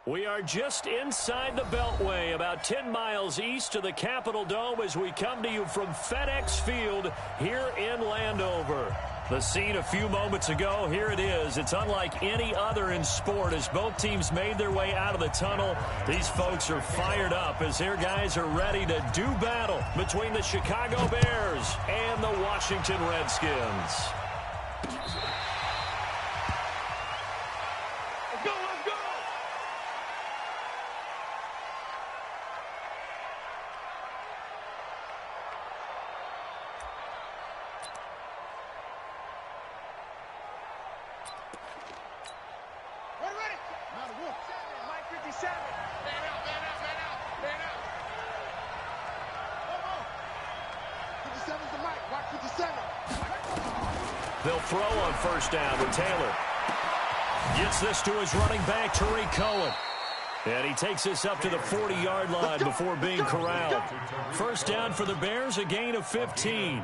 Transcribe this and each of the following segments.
We are just inside the Beltway, about 10 miles east of the Capitol Dome as we come to you from FedEx Field here in Landover. The scene a few moments ago, here it is. It's unlike any other in sport as both teams made their way out of the tunnel. These folks are fired up as their guys are ready to do battle between the Chicago Bears and the Washington Redskins. They'll throw on first down with Taylor. Gets this to his running back, Tariq Cohen. And he takes this up to the 40-yard line before being corralled. First down for the Bears, a gain of 15.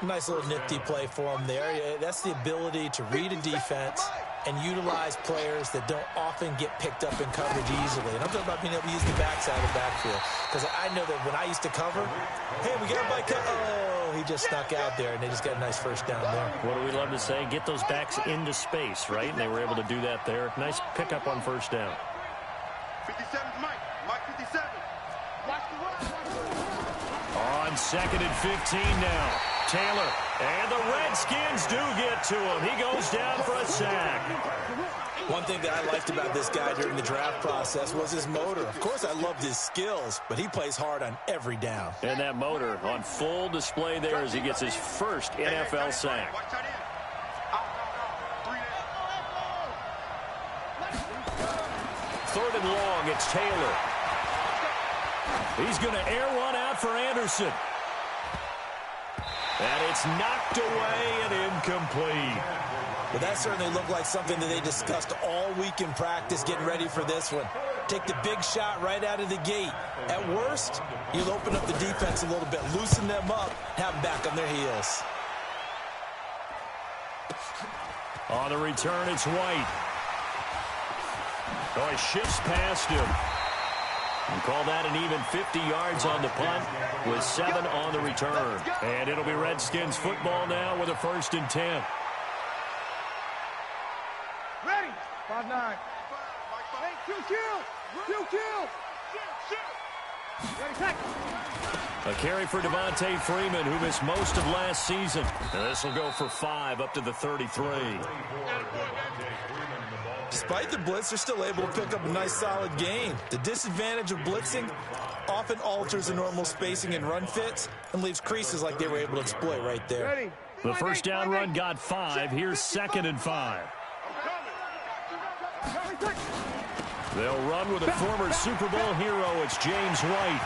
Nice little nifty play for him there. That's the ability to read a defense and utilize players that don't often get picked up in coverage easily. And I'm talking about being able to use the backside of the backfield. Because I know that when I used to cover, hey, we got by oh, he just snuck out there, and they just got a nice first down there. What do we love to say? Get those backs into space, right? And they were able to do that there. Nice pickup on first down. 57's Mike. Mike 57. Watch the run. On second and 15 now. Taylor, and the Redskins do get to him. He goes down for a sack. One thing that I liked about this guy during the draft process was his motor. Of course, I loved his skills, but he plays hard on every down. And that motor on full display there as he gets his first NFL sack. Third and long, it's Taylor. He's going to air one out for Anderson. And it's knocked away and incomplete. Well, that certainly looked like something that they discussed all week in practice getting ready for this one. Take the big shot right out of the gate. At worst, you'll open up the defense a little bit, loosen them up, have them back on their heels. On the return, it's White. Oh, he shifts past him. We call that an even 50 yards on the punt with 7 on the return. And it'll be Redskins football now with a 1st and 10. Ready. 5-9. Hey, 2 kill. 2 kill. Ready, tackle. A carry for Devontae Freeman, who missed most of last season. And this will go for 5 up to the 33. Despite the blitz, they're still able to pick up a nice, solid gain. The disadvantage of blitzing often alters the normal spacing and run fits and leaves creases like they were able to exploit right there. Ready. The first down run got 5. Here's 2nd and 5. They'll run with a former Super Bowl hero. It's James White.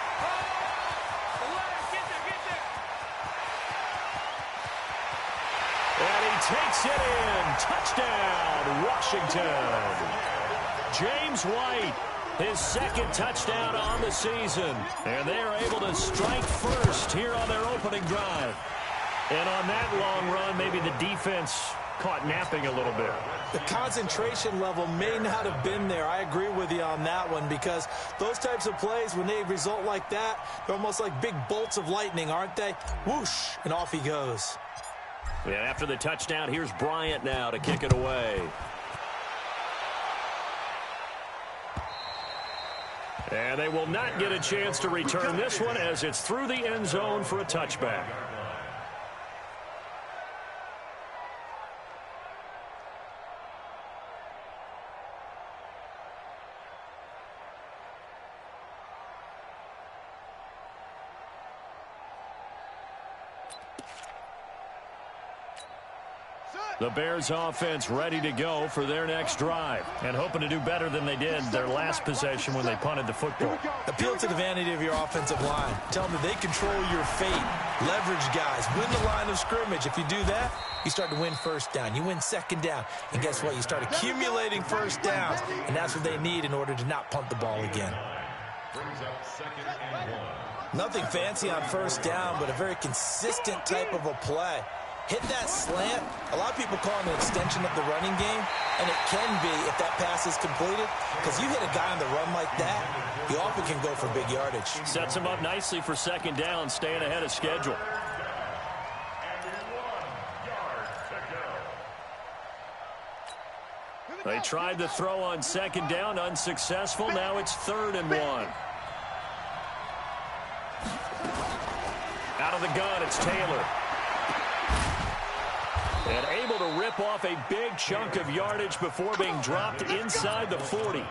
And he takes it in. Touchdown, Washington. James White, his 2nd touchdown on the season. And they are able to strike first here on their opening drive. And on that long run, maybe the defense caught napping a little bit. The concentration level may not have been there. I agree with you on that one because those types of plays, when they result like that, they're almost like big bolts of lightning, aren't they? Whoosh, and off he goes. And after the touchdown, here's Bryant now to kick it away. And they will not get a chance to return this one as it's through the end zone for a touchback. The Bears offense ready to go for their next drive and hoping to do better than they did their last possession when they punted the football. Appeal to the vanity of your offensive line. Tell them that they control your fate. Leverage guys. Win the line of scrimmage. If you do that, you start to win first down. You win second down. And guess what? You start accumulating first downs. And that's what they need in order to not punt the ball again. Nothing fancy on first down, but a very consistent type of a play. hit that slant. A lot of people call it an extension of the running game, and it can be if that pass is completed, because you hit a guy on the run like that, he often can go for big yardage. Sets him up nicely for second down, staying ahead of schedule. They tried the throw on second down, unsuccessful. Now it's 3rd and 1. Out of the gun, it's Taylor. And able to rip off a big chunk of yardage before being dropped inside the 40.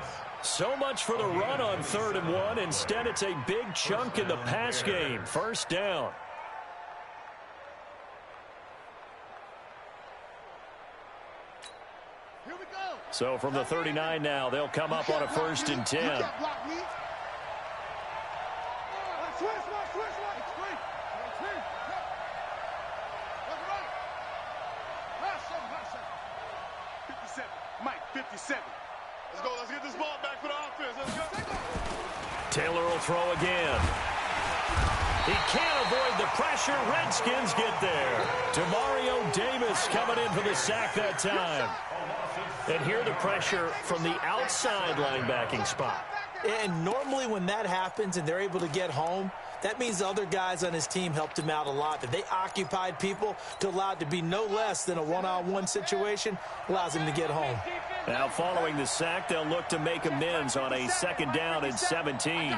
So much for the run on 3rd and 1. Instead, it's a big chunk in the pass game. 1st down. So from the 39 now, they'll come up on a 1st and 10. Mike, 57. Let's go. Let's get this ball back for the offense. Let's go. Taylor will throw again. He can't avoid the pressure. Redskins get there. Demario Davis coming in for the sack that time. And here the pressure from the outside linebacking spot. And normally when that happens and they're able to get home, that means the other guys on his team helped him out a lot. That they occupied people to allow it to be no less than a one-on-one situation allows him to get home. Now following the sack, they'll look to make amends on a 2nd down and 17. I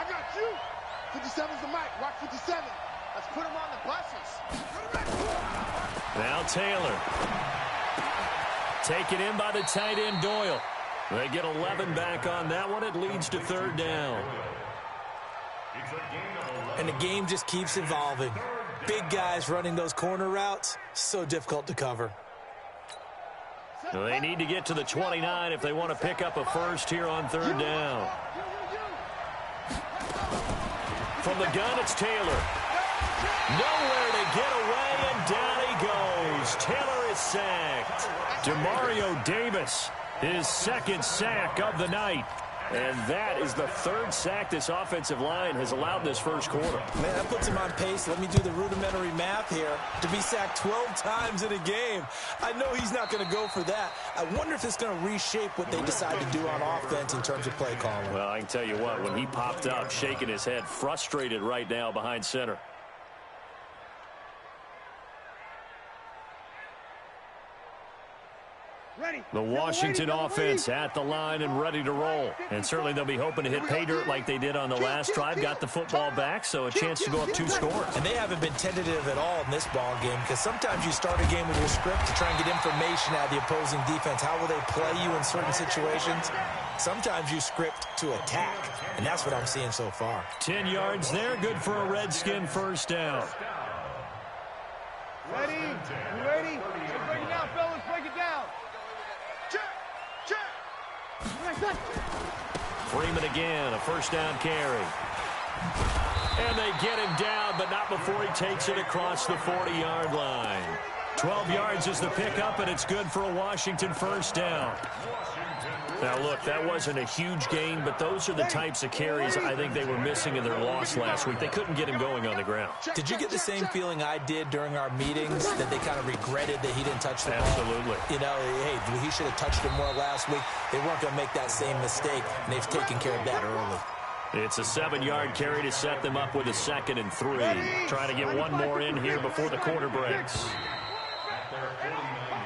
got you. 57's the mic. Watch 57. Let's put him on the buses. Now Taylor. Taken in by the tight end Doyle. They get 11 back on that one. It leads to 3rd down. And the game just keeps evolving. Big guys running those corner routes, so difficult to cover. They need to get to the 29 if they want to pick up a 1st here on 3rd down. From the gun, it's Taylor. Nowhere to get away, and down he goes. Taylor is sacked. Demario Davis, his 2nd sack of the night. And that is the 3rd sack this offensive line has allowed this 1st quarter. Man, that puts him on pace. Let me do the rudimentary math here. To be sacked 12 times in a game. I know he's not going to go for that. I wonder if it's going to reshape what they decide to do on offense in terms of play calling. Well, I can tell you what, when he popped up, shaking his head, frustrated right now behind center. The Washington offense at the line and ready to roll. And certainly they'll be hoping to hit pay dirt like they did on the last drive. Got the football back, so a chance to go up 2 scores. And they haven't been tentative at all in this ball game, because sometimes you start a game with your script to try and get information out of the opposing defense. How will they play you in certain situations? Sometimes you script to attack, and that's what I'm seeing so far. 10 yards there, good for a Redskin 1st down. Ready? You ready? Let's break it down, fellas. Break it down. Freeman again, a 1st down carry. And they get him down, but not before he takes it across the 40-yard line. 12 yards is the pickup, and it's good for a Washington 1st down. Now, look, that wasn't a huge gain, but those are the types of carries I think they were missing in their loss last week. They couldn't get him going on the ground. Did you get the same feeling I did during our meetings, that they kind of regretted that he didn't touch the ball? Absolutely. You know, hey, he should have touched it more last week. They weren't going to make that same mistake, and they've taken care of that early. It's a 7-yard carry to set them up with a 2nd and 3. Trying to get one more in here before the quarter breaks.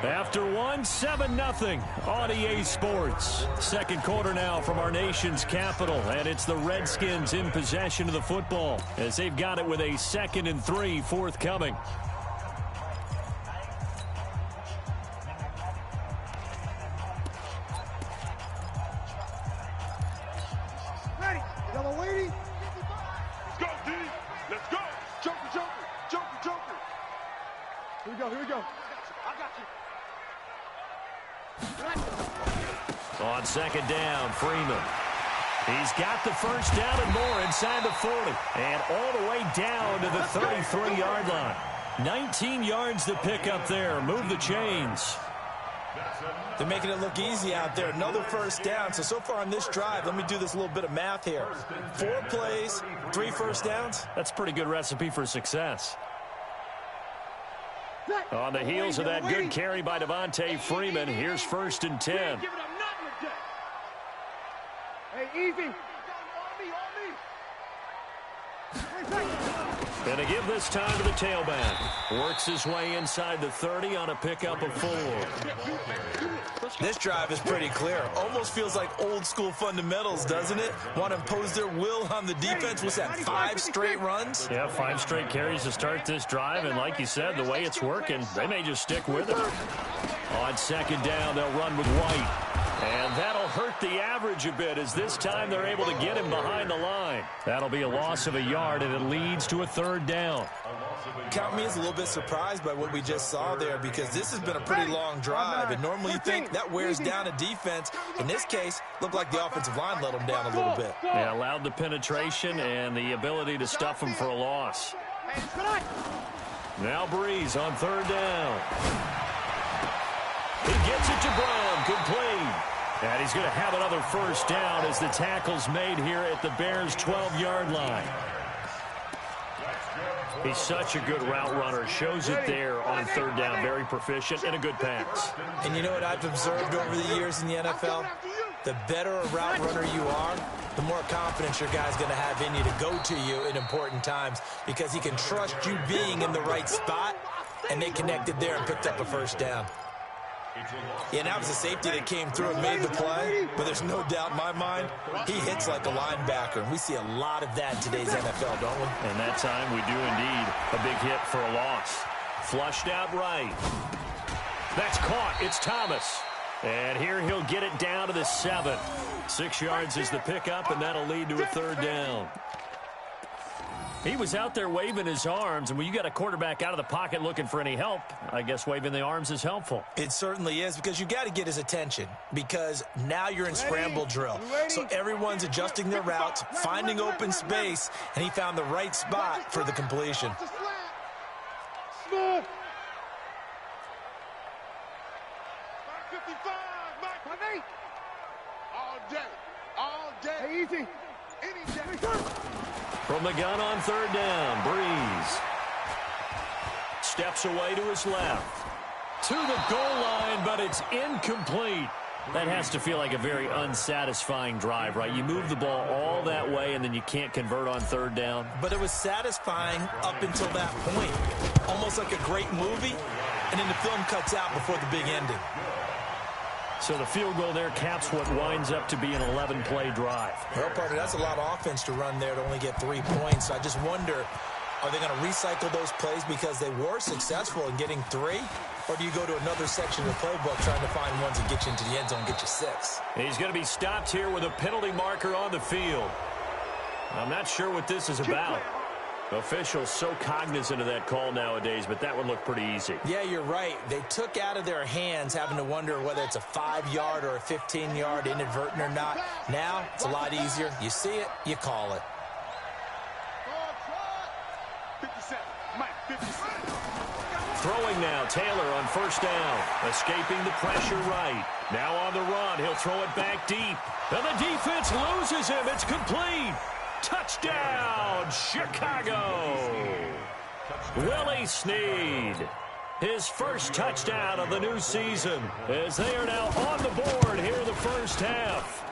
After 7-0 on EA Sports. 2nd quarter now from our nation's capital, and it's the Redskins in possession of the football as they've got it with a 2nd and 3 forthcoming. Ready? Yellow lady. Let's go, D. Let's go. Joker. Here we go. I got you. On 2nd down, Freeman. He's got the 1st down and more inside the 40. And all the way down to the 33-yard line. 19 yards to pick up there. Move the chains. They're making it look easy out there. Another 1st down. So far on this drive, let me do this little bit of math here. 4 plays, 3 1st downs. That's a pretty good recipe for success. On the heels of that good carry by Devontae Freeman, here's 1st and 10. Hey, easy. And to give this time to the tailback. Works his way inside the 30 on a pickup of 4. This drive is pretty clear. Almost feels like old school fundamentals, doesn't it? Want to impose their will on the defense. What's that, 5 straight runs? Yeah, 5 straight carries to start this drive. And like you said, the way it's working, they may just stick with it. On 2nd down, they'll run with White. And that'll hurt the average a bit as this time they're able to get him behind the line. That'll be a loss of a yard, and it leads to a 3rd down. Count me as a little bit surprised by what we just saw there because this has been a pretty long drive, and normally you think that wears down a defense. In this case, looked like the offensive line let them down a little bit. Yeah, allowed the penetration and the ability to stuff him for a loss. Now Breeze on 3rd down. He gets it to Brown, complete. And he's going to have another 1st down as the tackle's made here at the Bears' 12-yard line. He's such a good route runner. Shows it there on 3rd down. Very proficient and a good pass. And you know what I've observed over the years in the NFL? The better a route runner you are, the more confidence your guy's going to have in you to go to you in important times because he can trust you being in the right spot, and they connected there and picked up a 1st down. Yeah, and that was a safety that came through and made the play, but there's no doubt in my mind, he hits like a linebacker, and we see a lot of that in today's NFL, don't we? And that time we do indeed. A big hit for a loss. Flushed out right. That's caught. It's Thomas. And here he'll get it down to the 7. 6 yards is the pickup, and that'll lead to a 3rd down. He was out there waving his arms, and when you got a quarterback out of the pocket looking for any help, I guess waving the arms is helpful. It certainly is, because you got to get his attention, because now you're in scramble drill. So everyone's adjusting their routes, finding open space, and he found the right spot for the completion. Smooth. 55, all day. Hey, easy. Any day. From the gun on 3rd down, Breeze steps away to his left. To the goal line, but it's incomplete. That has to feel like a very unsatisfying drive, right? You move the ball all that way, and then you can't convert on 3rd down. But it was satisfying up until that point. Almost like a great movie, and then the film cuts out before the big ending. So the field goal there caps what winds up to be an 11-play drive. Well, partner, that's a lot of offense to run there to only get 3 points. I just wonder, are they going to recycle those plays because they were successful in getting 3? Or do you go to another section of the playbook trying to find ones that get you into the end zone and get you 6? He's going to be stopped here with a penalty marker on the field. I'm not sure what this is about. Officials so cognizant of that call nowadays, but that would look pretty easy. Yeah, you're right. They took out of their hands having to wonder whether it's a 5-yard or a 15-yard inadvertent or not. Now, it's a lot easier. You see it, you call it. 57, Mike, 57. Throwing now, Taylor on 1st down. Escaping the pressure right. Now on the run, he'll throw it back deep. And the defense loses him. It's complete. Touchdown, Chicago! Willie Snead, his first touchdown of the new season, as they are now on the board here in the 1st half.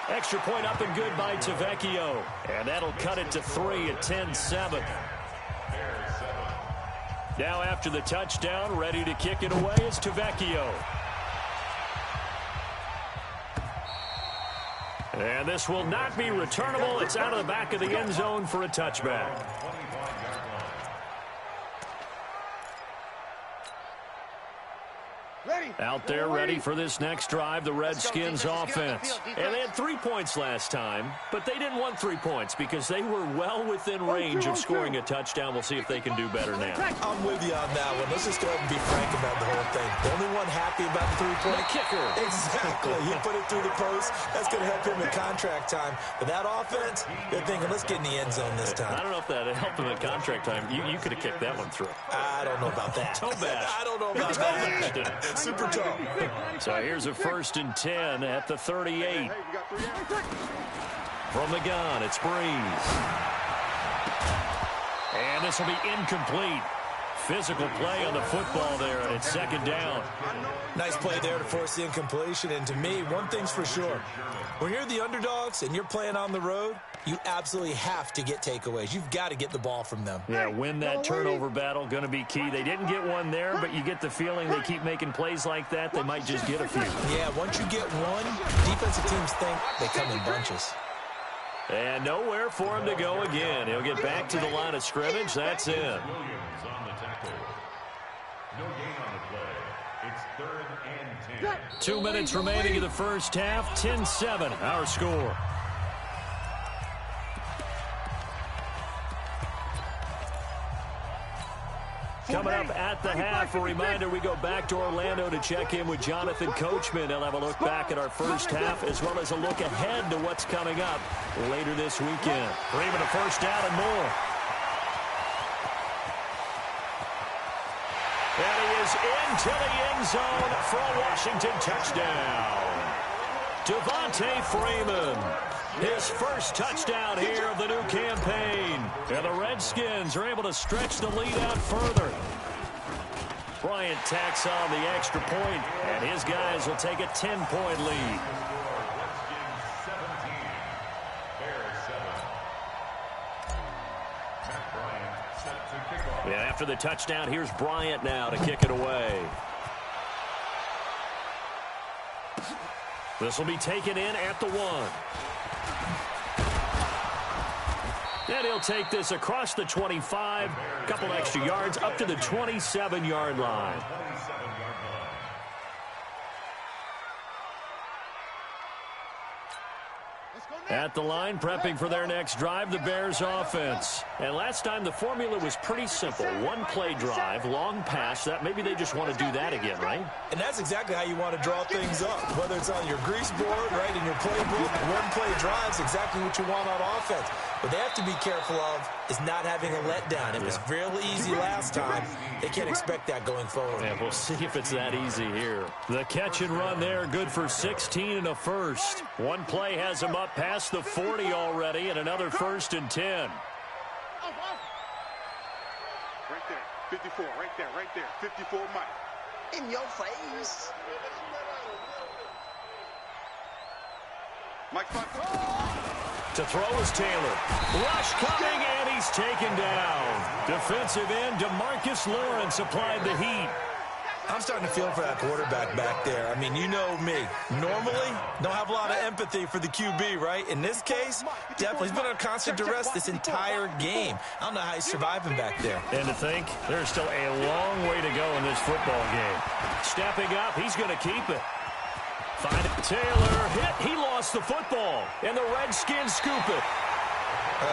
Extra point up and good by Tavecchio, and that'll cut it to 3 at 10-7. Now after the touchdown, ready to kick it away is Tavecchio. And this will not be returnable. It's out of the back of the end zone for a touchback. Out there ready for this next drive, the Redskins offense. And they had 3 points last time, but they didn't want 3 points because they were well within range of scoring a touchdown. We'll see if they can do better now. I'm with you on that one. Let's just go ahead and be frank about the whole thing. The only one happy about the 3-point kicker. Exactly. He put it through the post. That's going to help him in contract time. But that offense, they're thinking, let's get in the end zone this time. I don't know if that helped him in contract time. You could have kicked that one through. I don't know about that. Toe bash. I don't know about that. Super toe. So here's a 1st and 10 at the 38. From the gun, it's Breeze. And this will be incomplete. physical play on the football there, and it's second down. Nice play there to force the incompletion. And to me, one thing's for sure. When you're the underdogs and you're playing on the road, you absolutely have to get takeaways. You've got to get the ball from them. Yeah, win that turnover battle, going to be key. They didn't get one there, but you get the feeling they keep making plays like that, they might just get a few. Yeah, once you get one, defensive teams think they come in bunches. And nowhere for him to go again. He'll get back to the line of scrimmage. That's in. 2 minutes remaining in the first half. 10-7, our score. Coming up at the half, a reminder, we go back to Orlando to check in with Jonathan Coachman. He'll have a look back at our first half as well as a look ahead to what's coming up later this weekend. Freeman a first down and more. And he is into the end zone for a Washington touchdown. Devontae Freeman, his first touchdown here of the new campaign. And the Redskins are able to stretch the lead out further. Bryant tacks on the extra point, and his guys will take a 10-point lead. And after the touchdown, here's Bryant now to kick it away. This will be taken in at the 1. And he'll take this across the 25, a couple extra yards up to the 27-yard line. At the line, prepping for their next drive, the Bears offense. And last time, the formula was pretty simple. One-play drive, long pass. That maybe they just want to do that again, right? And that's exactly how you want to draw things up. Whether it's on your grease board, right, in your playbook, one-play drive's exactly what you want on offense. What they have to be careful of is not having a letdown. It was real easy last time. They can't expect that going forward. Yeah, we'll see if it's that easy here. The catch and run there, good for 16 and a first. One play has him up past the 40 already, and another 1st and 10. Right there, 54, right there, 54, Mike. In your face. Mike, To throw is Taylor. Rush coming, and he's taken down. Defensive end DeMarcus Lawrence applied the heat. I'm starting to feel for that quarterback back there. I mean, you know me. Normally, don't have a lot of empathy for the QB, right? In this case, definitely. He's been on constant duress this entire game. I don't know how he's surviving back there. And to think, there's still a long way to go in this football game. Stepping up, he's going to keep it. Find it. Taylor hit. He lost the football. And the Redskins scoop it.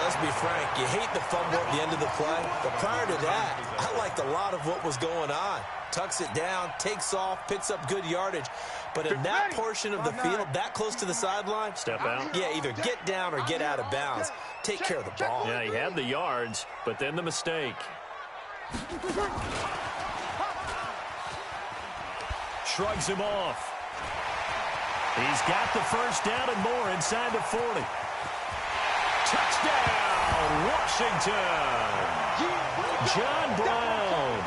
Let's be frank. You hate the fumble at the end of the play. But prior to that, I liked a lot of what was going on. Tucks it down, takes off, picks up good yardage. But in that portion of the field, that close to the sideline, step out. Yeah, either get down or get out of bounds. Take care of the ball. Yeah, he had the yards, but then the mistake. Shrugs him off. He's got the first down and more inside the 40. Touchdown, Washington. John Brown,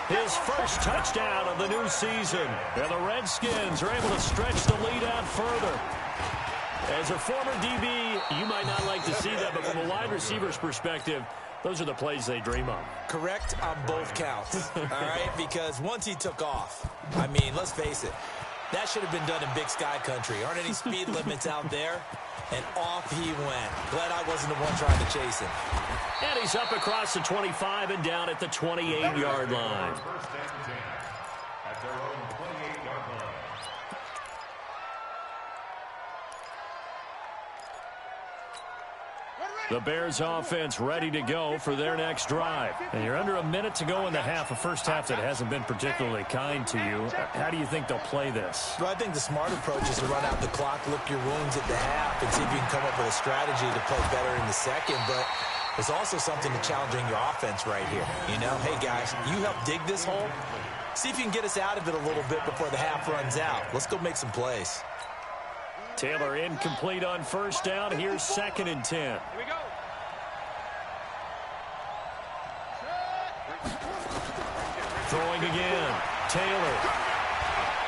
his first touchdown of the new season. And the Redskins are able to stretch the lead out further. As a former DB, you might not like to see that, but from a wide receiver's perspective, those are the plays they dream of. Correct on both counts, all right? Because once he took off, I mean, let's face it, that should have been done in Big Sky country. Aren't any speed limits out there? And off he went. Glad I wasn't the one trying to chase him. And he's up across the 25 and down at the 28-yard line. At their own 28-yard line. The Bears offense ready to go for their next drive. And you're under a minute to go in the half, a first half that hasn't been particularly kind to you. How do you think they'll play this? Well, I think the smart approach is to run out the clock, lick your wounds at the half, and see if you can come up with a strategy to play better in the second. But there's also something to challenging your offense right here. You know, hey, guys, you help dig this hole. See if you can get us out of it a little bit before the half runs out. Let's go make some plays. Taylor incomplete on first down. Here's 2nd and 10. Here we go. Throwing again. Taylor.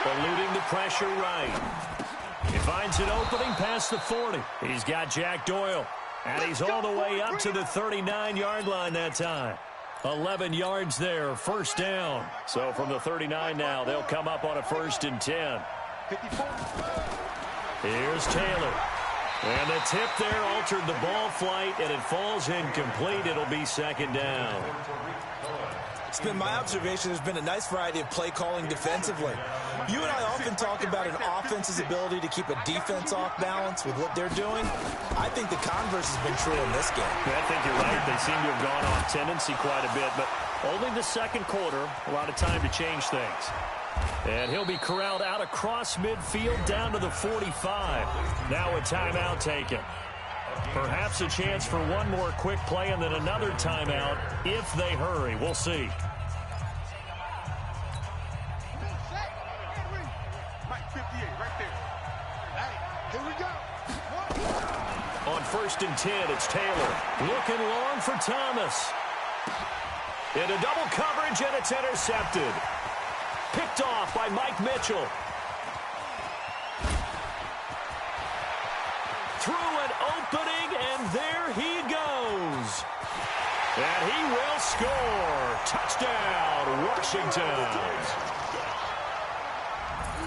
Eluding the pressure right. He finds an opening past the 40. He's got Jack Doyle. And he's all the way up to the 39-yard line that time. 11 yards there, first down. So from the 39 now, they'll come up on a 1st and 10. Here's Taylor. And the tip there altered the ball flight, and it falls incomplete. It'll be 2nd down. It's been my observation there's been a nice variety of play calling defensively. You and I often talk about an offense's ability to keep a defense off balance with what they're doing. I think the converse has been true in this game. I think you're right. They seem to have gone off tendency quite a bit, but only the 2nd quarter, a lot of time to change things. And he'll be corralled out across midfield down to the 45. Now a timeout taken. Perhaps a chance for one more quick play and then another timeout if they hurry. We'll see. On 1st and 10, it's Taylor. Looking long for Thomas. Into double coverage, and it's intercepted. Picked off by Mike Mitchell. Through an opening, and there he goes. And he will score. Touchdown, Washington.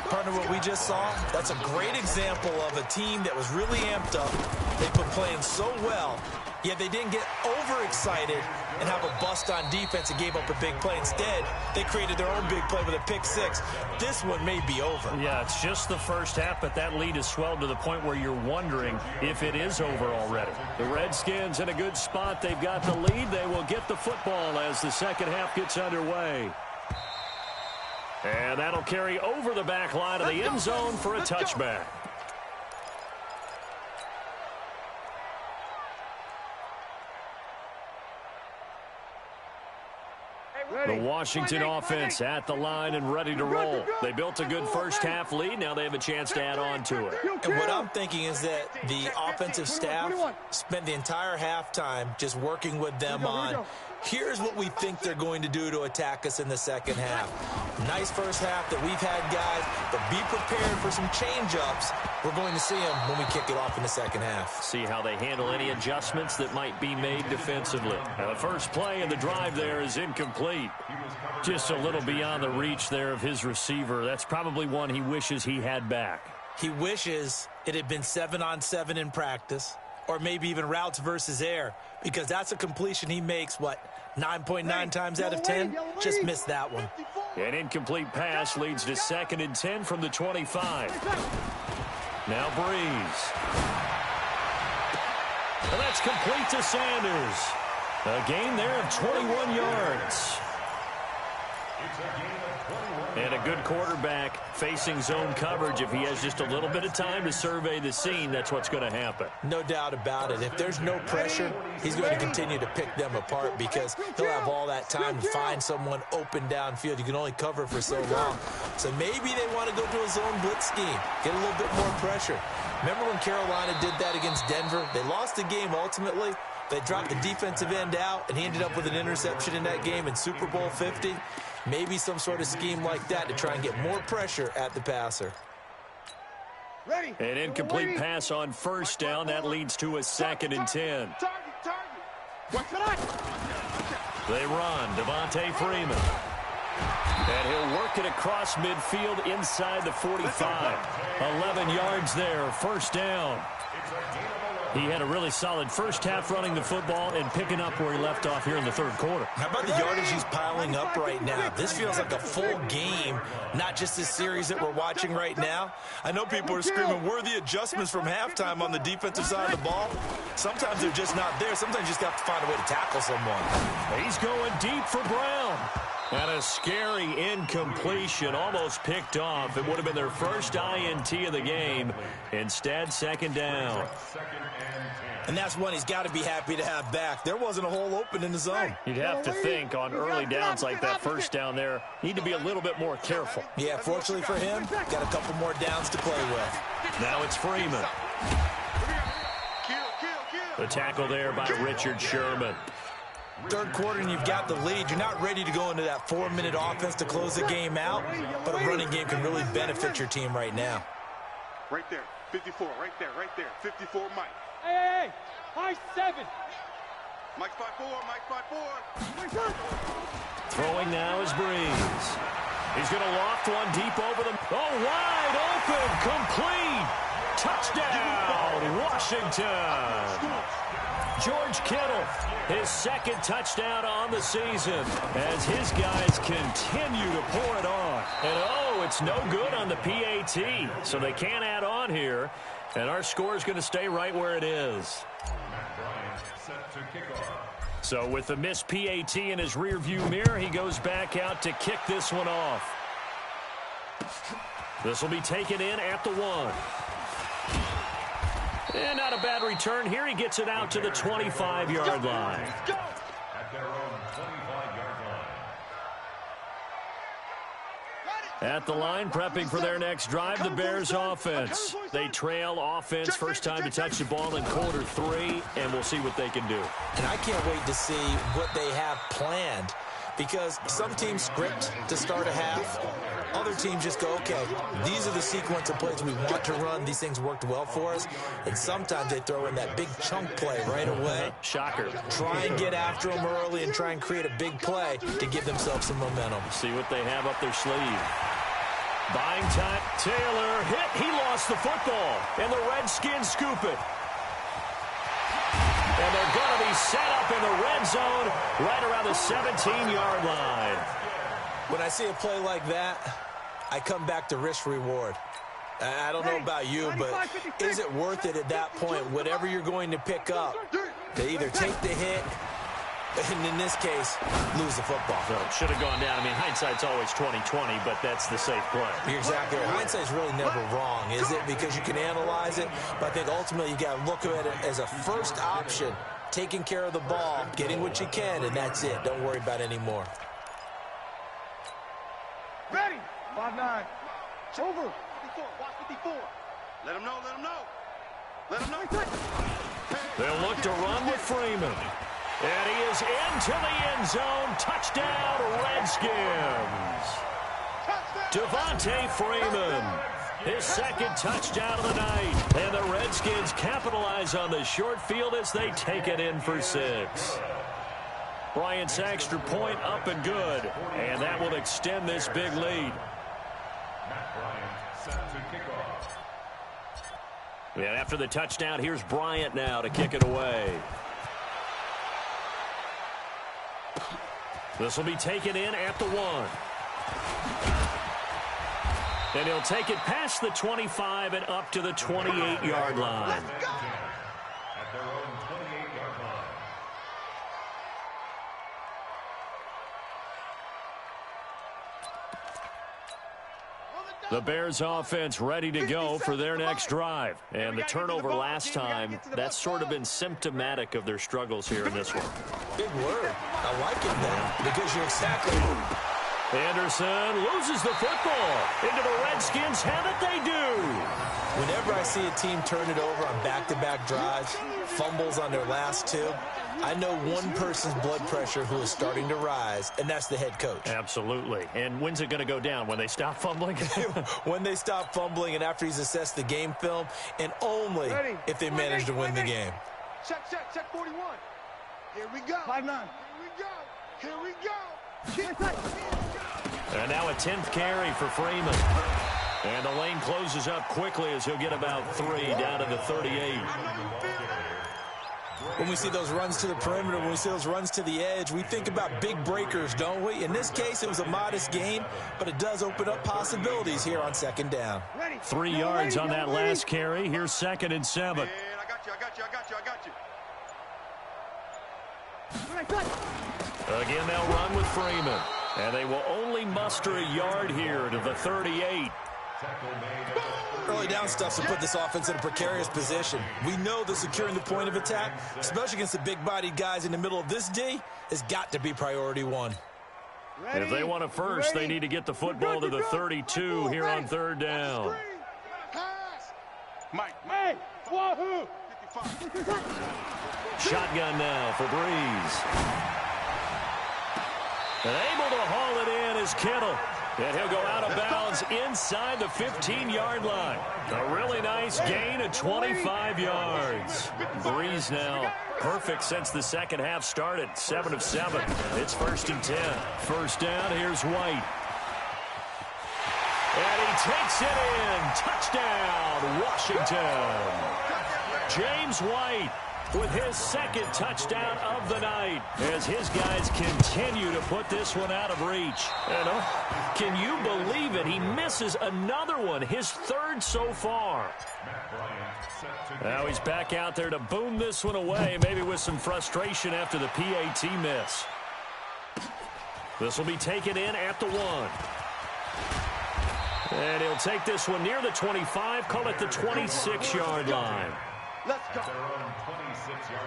Partner, what we just saw, that's a great example of a team that was really amped up. They've been playing so well, yet they didn't get overexcited and have a bust on defense and gave up a big play. Instead, they created their own big play with a pick six. This one may be over. Yeah, it's just the first half, but that lead has swelled to the point where you're wondering if it is over already. The Redskins in a good spot. They've got the lead. They will get the football as the second half gets underway. And that'll carry over the back line of the end zone for a touchback. The Washington offense at the line and ready to roll. They built a good first half lead. Now they have a chance to add on to it. And what I'm thinking is that the offensive staff spent the entire halftime just working with them on, here's what we think they're going to do to attack us in the second half. Nice first half that we've had, guys, but be prepared for some change-ups. We're going to see them when we kick it off in the second half. See how they handle any adjustments that might be made defensively. Now the first play in the drive there is incomplete. Just a little beyond the reach there of his receiver. That's probably one he wishes he had back. He wishes it had been 7-on-7 in practice, or maybe even routes versus air, because that's a completion he makes, 9.9 times out of 10? Just missed that one. An incomplete pass leads to 2nd and 10 from the 25. Now Breeze. And that's complete to Sanders. A gain there of 21 yards. And a good quarterback facing zone coverage. If he has just a little bit of time to survey the scene, that's what's going to happen. No doubt about it. If there's no pressure, he's going to continue to pick them apart because he'll have all that time to find someone open downfield. You can only cover for so long. So maybe they want to go to a zone blitz scheme, get a little bit more pressure. Remember when Carolina did that against Denver? They lost the game ultimately. They dropped the defensive end out, and he ended up with an interception in that game in Super Bowl 50. Maybe some sort of scheme like that to try and get more pressure at the passer. An incomplete pass on first down. That leads to a 2nd and 10. They run. Devontae Freeman. And he'll work it across midfield inside the 45. 11 yards there. First down. He had a really solid first half running the football and picking up where he left off here in the third quarter. How about the yardage he's piling up right now? This feels like a full game, not just this series that we're watching right now. I know people are screaming, where are the adjustments from halftime on the defensive side of the ball? Sometimes they're just not there. Sometimes you just have to find a way to tackle someone. He's going deep for Brown. And a scary incompletion, almost picked off. It would have been their first INT of the game. Instead, 2nd down. And that's one he's got to be happy to have back. There wasn't a hole open in the zone. You'd have to think on early downs like that first down there, need to be a little bit more careful. Yeah, fortunately for him, got a couple more downs to play with. Now it's Freeman. The tackle there by Richard Sherman. Third quarter and you've got the lead. You're not ready to go into that 4-minute offense to close the game out, but a running game can really benefit your team right now. Right there, 54, right there, 54, Mike. Hey, high 7. Mike 5-4, Mike 5-4. Throwing now is Breeze. He's going to loft one deep over them. Oh, wide open, complete. Touchdown, Washington. George Kittle, his second touchdown on the season as his guys continue to pour it on. And, oh, it's no good on the PAT, so they can't add on here. And our score is going to stay right where it is. So with the missed PAT in his rearview mirror, he goes back out to kick this one off. This will be taken in at the 1. And not a bad return here. He gets it out to the 25-yard line. At their own 25-yard line. At the line, prepping for their next drive, the Bears offense. They trail offense, first time to touch the ball in quarter 3, and we'll see what they can do. And I can't wait to see what they have planned, because some teams script to start a half. Other teams just go, okay, these are the sequence of plays we want to run. These things worked well for us. And sometimes they throw in that big chunk play right away. Shocker. Try and get after them early and try and create a big play to give themselves some momentum. See what they have up their sleeve. Buying time. Taylor hit. He lost the football. And the Redskins scoop it. And they're going to be set up in the red zone right around the 17-yard line. When I see a play like that, I come back to risk-reward. I don't know about you, but is it worth it at that point, whatever you're going to pick up, to either take the hit, and in this case, lose the football? So it should have gone down. I mean, hindsight's always 20/20, but that's the safe play. You're exactly right. Hindsight's really never wrong, is it? Because you can analyze it, but I think ultimately you got to look at it as a first option, taking care of the ball, getting what you can, and that's it. Don't worry about any more. Ready. 5-9. It's over. 54. Watch 54. Let him know. Let him know. Let him know. They'll look to run with Freeman. And he is into the end zone. Touchdown, Redskins. Devontae Freeman. His second touchdown of the night. And the Redskins capitalize on the short field as they take it in for 6. Bryant's extra point up and good. And that will extend this big lead. Matt Bryant set to kick off. And after the touchdown, here's Bryant now to kick it away. This will be taken in at the 1. And he'll take it past the 25 and up to the 28-yard line. At their own 28-yard line. The Bears offense ready to go for their next drive. And the turnover last time, that's sort of been symptomatic of their struggles here in this one. Big word. I like it now, because you're exactly right. Anderson loses the football. Into the Redskins have it, they do. Whenever I see a team turn it over on back-to-back drives, fumbles on their last 2, I know one person's blood pressure who is starting to rise, and that's the head coach. Absolutely. And when's it going to go down? When they stop fumbling? When they stop fumbling and after he's assessed the game film, and only if they manage to win the game. Check 41. Here we go. 5-9. Here we go. And now a 10th carry for Freeman. And the lane closes up quickly as he'll get about 3 down to the 38. When we see those runs to the perimeter, when we see those runs to the edge, we think about big breakers, don't we? In this case, it was a modest gain, but it does open up possibilities here on second down. 3 yards on that last carry. Here's 2nd and 7. Man, I got you. Again, they'll run with Freeman. And they will only muster a yard here to the 38. Early down stuff to put this offense in a precarious position. We know that securing the point of attack, especially against the big-bodied guys in the middle of this D, has got to be priority 1. If they want a first, they need to get the football to the 32 here on 3rd down. Mike. Hey, wahoo! 55. Shotgun now for Breeze. And able to haul it in is Kittle. And he'll go out of bounds inside the 15-yard line. A really nice gain of 25 yards. Breeze now perfect since the second half started. 7 of 7. It's 1st and 10. First down, here's White. And he takes it in. Touchdown, Washington. James White with his second touchdown of the night as his guys continue to put this one out of reach. And can you believe it? He misses another one, his third so far. Now he's back out there to boom this one away, maybe with some frustration after the PAT miss. This will be taken in at the 1. And he'll take this one near the 25, call it the 26-yard line. Let's go. Their own 26-yard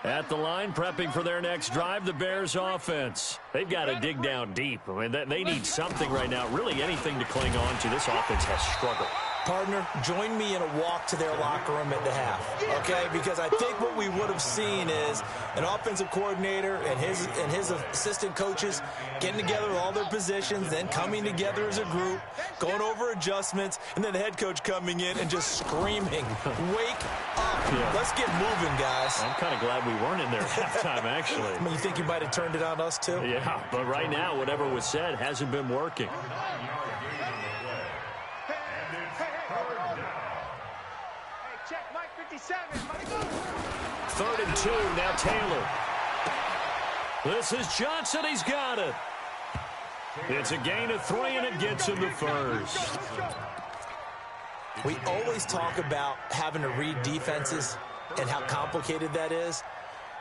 line. At the line, prepping for their next drive, the Bears offense. They've got to dig down deep. I mean, they need something right now, really anything to cling on to. This offense has struggled. Partner, join me in a walk to their locker room at the half, okay? Because I think what we would have seen is an offensive coordinator and his assistant coaches getting together with all their positions, then coming together as a group, going over adjustments, and then the head coach coming in and just screaming, "Wake up! Yeah. Let's get moving, guys." I'm kind of glad we weren't in there at halftime, actually. I mean, you think you might have turned it on us, too? Yeah, but right now, whatever was said hasn't been working. Check Mike 57. 3rd and 2, now Taylor. This is Johnson, he's got it. It's a gain of 3, and it gets him the first. We always talk about having to read defenses and how complicated that is.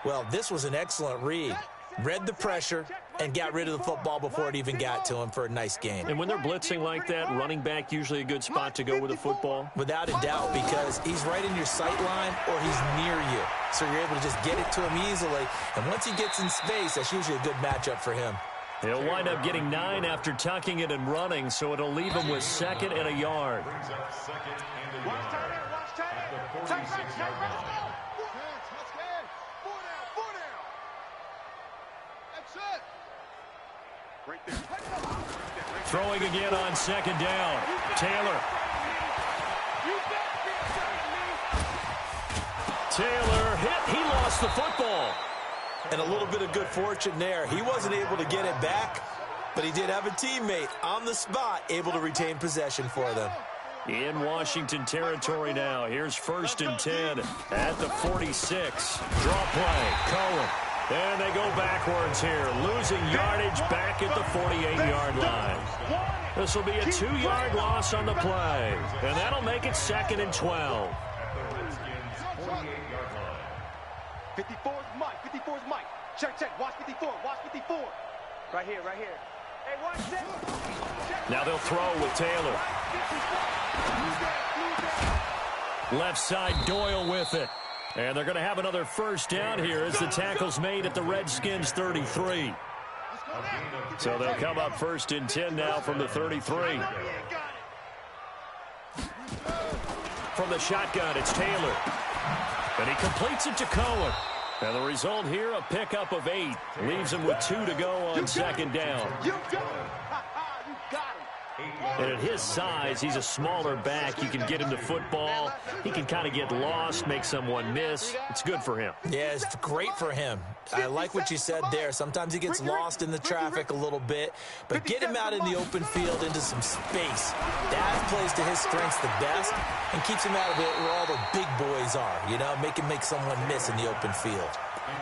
Well, this was an excellent read. Read the pressure and got rid of the football before it even got to him for a nice gain. And when they're blitzing like that, running back usually a good spot to go with the football? Without a doubt, because he's right in your sight line or he's near you. So you're able to just get it to him easily. And once he gets in space, that's usually a good matchup for him. He'll wind up getting 9 after tucking it and running, so it'll leave him with 2nd and a yard. Brings up 2nd and a Watch yard. tight end, watch tight end. At the Tight end, 46-yard tight end. line. Let's go. 4 down, 4 down. That's it. Right there. Throwing again on 2nd down. Taylor. Taylor hit. He lost the football. And a little bit of good fortune there. He wasn't able to get it back, but he did have a teammate on the spot able to retain possession for them. In Washington territory now. Here's 1st and 10 at the 46. Draw play. Cohen. And they go backwards here. Losing yardage back at the 48-yard line. This will be a 2-yard loss on the play. And that'll make it 2nd and 12. At the Redskins' 48-yard line. 54's Mike. 54's Mike. Check, check. Watch 54. Watch 54. Right here, right here. Hey, watch this. Now they'll throw with Taylor. Left side, Doyle with it. And they're going to have another first down here as the tackle's made at the Redskins' 33. So they'll come up 1st and 10 now from the 33. From the shotgun, it's Taylor. And he completes it to Cohen. And the result here, a pickup of 8. Leaves him with 2 to go on 2nd down. You got him. You got him. And at his size, he's a smaller back. You can get him the football. He can kind of get lost, make someone miss. It's good for him. Yeah, it's great for him. I like what you said there. Sometimes he gets lost in the traffic a little bit, but get him out in the open field into some space. That plays to his strengths the best and keeps him out of it where all the big boys are, you know, make someone miss in the open field.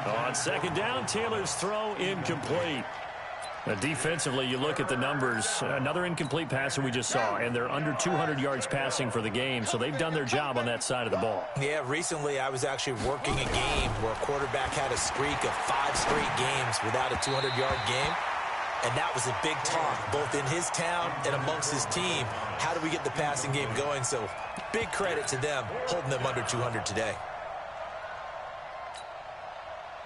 On 2nd down, Taylor's throw incomplete. Defensively, you look at the numbers. Another incomplete pass that we just saw, and they're under 200 yards passing for the game, so they've done their job on that side of the ball. Yeah, recently I was actually working a game where a quarterback had a streak of 5 straight games without a 200-yard game, and that was a big talk, both in his town and amongst his team. How do we get the passing game going? So big credit to them holding them under 200 today.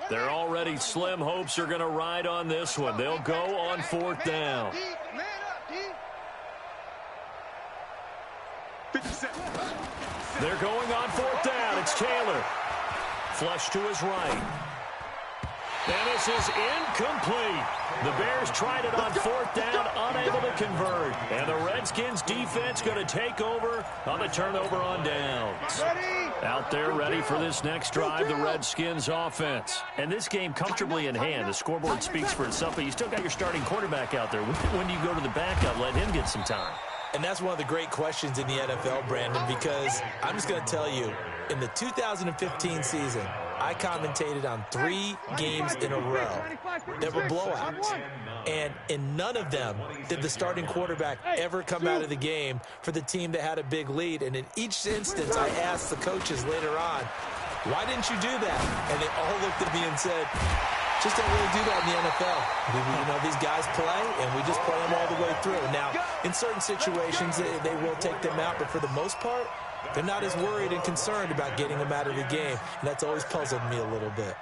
They're already slim hopes are going to ride on this one. They'll go on 4th down. Man up, They're going on 4th down. It's Taylor. Flush to his right. And this is incomplete. The Bears tried it on fourth down, unable to convert. And the Redskins defense going to take over on the turnover on downs. Out there ready for this next drive, the Redskins offense. And this game comfortably in hand. The scoreboard speaks for itself, but you still got your starting quarterback out there. When do you go to the backup, let him get some time? And that's one of the great questions in the NFL, Brandon, because I'm just going to tell you, in the 2015 season, I commentated on 3 games in a row that were blowouts. And in none of them did the starting quarterback ever come out of the game for the team that had a big lead. And in each instance, I asked the coaches later on, why didn't you do that? And they all looked at me and said, just don't really do that in the NFL. You know, these guys play, and we just play them all the way through. Now, in certain situations, they will take them out, but for the most part, they're not as worried and concerned about getting them out of the game, and that's always puzzled me a little bit.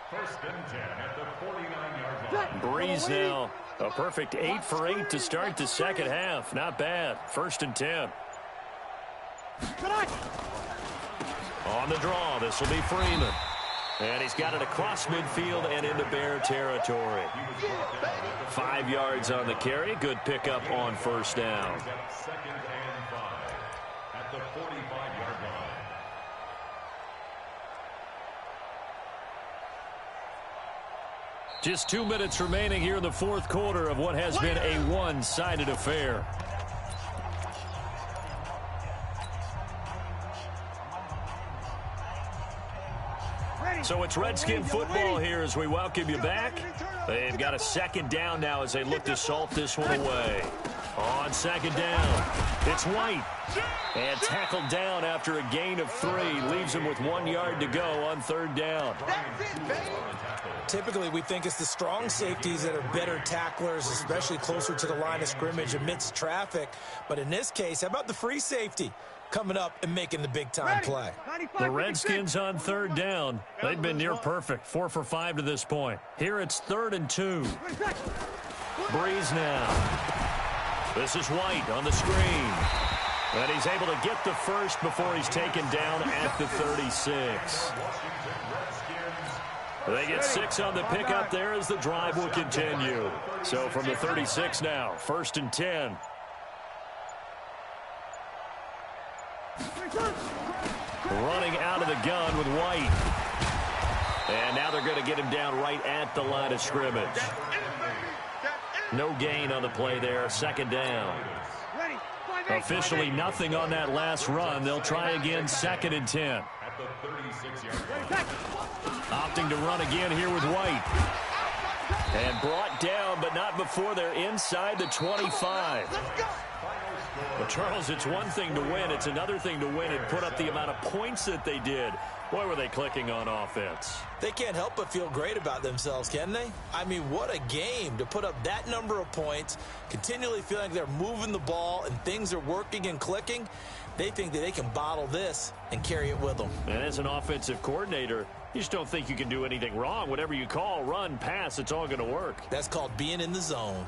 First and 10 at the 49-yard line. Breeze now, a perfect 8 for 8 to start the second half. Not bad. First and 10. On the draw, this will be Freeman. And he's got it across midfield and into Bear territory. 5 yards on the carry. Good pickup on first down. Second and 5 at the 45-yard line. Just 2 minutes remaining here in the fourth quarter of what has been a one-sided affair. So it's Redskin football here as we welcome you back. They've got a second down now as they look to salt this one away. On second down, it's White. And tackled down after a gain of 3. Leaves him with 1 yard to go on third down. Typically, we think it's the strong safeties that are better tacklers, especially closer to the line of scrimmage amidst traffic. But in this case, how about the free safety coming up and making the big-time play? The Redskins on third down. They've been near perfect, 4 for 5 to this point. Here it's 3rd and 2. Breeze now. This is White on the screen. And he's able to get the first before he's taken down at the 36. They get 6 on the pickup there as the drive will continue. So from the 36 now, 1st and 10. Running out of the gun with White. And now they're going to get him down right at the line of scrimmage. No gain on the play there. Second down. Officially nothing on that last run. They'll try again, 2nd and 10. At the 36-yard line. Opting to run again here with White. And brought down, but not before they're inside the 25. Well, Charles, it's one thing to win. It's another thing to win and put up the amount of points that they did. Boy, were they clicking on offense. They can't help but feel great about themselves, can they? I mean, what a game to put up that number of points, continually feeling like they're moving the ball and things are working and clicking. They think that they can bottle this and carry it with them. And as an offensive coordinator, you just don't think you can do anything wrong. Whatever you call, run, pass, it's all going to work. That's called being in the zone.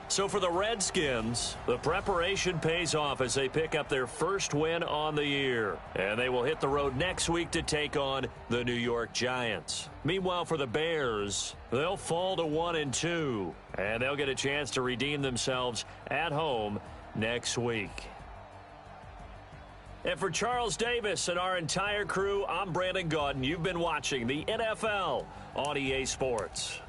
So for the Redskins, the preparation pays off as they pick up their first win on the year. And they will hit the road next week to take on the New York Giants. Meanwhile, for the Bears, they'll fall to 1-2. And they'll get a chance to redeem themselves at home next week. And for Charles Davis and our entire crew, I'm Brandon Gaudin. You've been watching the NFL on EA Sports.